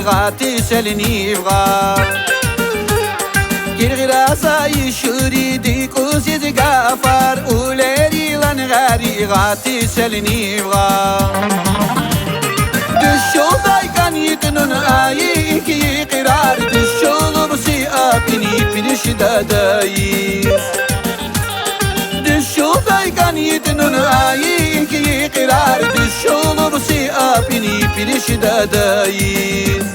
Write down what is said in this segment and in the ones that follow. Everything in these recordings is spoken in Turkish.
غريغاتي سلنيفغا كرغراسا يشوري ديكو سيد غافار أوليري لان غريغاتي سلنيفغا Düşşoldayken kan yitinin ayı iki kırar Düşşolu bu siyapini pirişi dadayız Düşşoldayken yitinin ayı iki kırar Düşşolu bu siyapini pirişi dadayız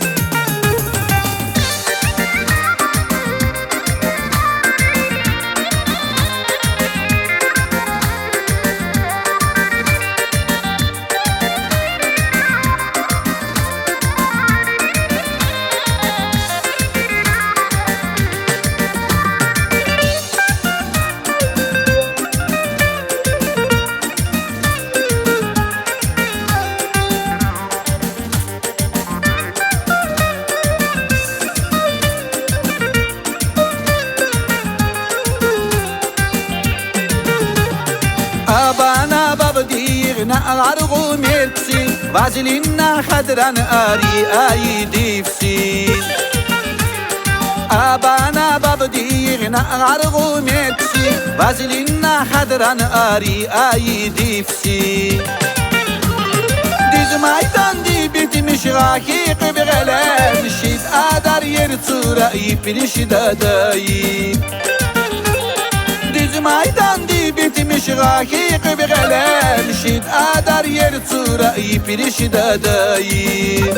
Abana babdir na argu merksi Vazilin na hadran ari ay difsi Abana babdir na argu merksi Vazilin na hadran ari ay difsi Diz maydan di bitmiş rakik beğelen Şid adar yer tura ipiriş dadayı Diz maydan di bitmiş rakik beğelen Şid adar yer tura ipiriş dadayı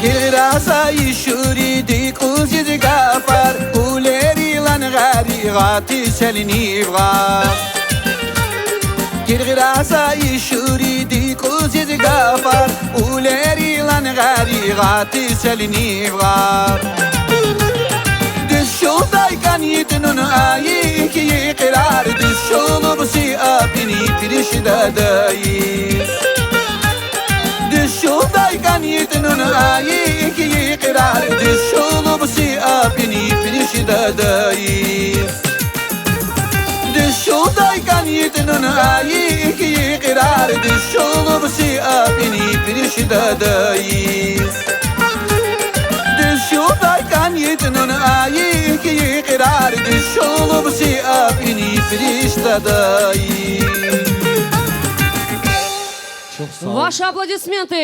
Girasa yishuri diku ziz gafar Uleri lan gharigati selinivga Girasa yishuri diku ziz gafar Uleri lan gharigati selinivga Düşşoldayken yitinin ayı iki kırar Düşşolu bu siyapini piriş dadayız Düşşoldayken yitinin ayı iki kırar Düşşolu bu siyapini piriş dadayız Düşşoldayken yitinin ayı iki kırar Düşşolu bu siyapini piriş dadayız Düşşoldayken yitinin ayı iki kırar Düşşolu bu siyapini piriş dadayız Ваши аплодисменты!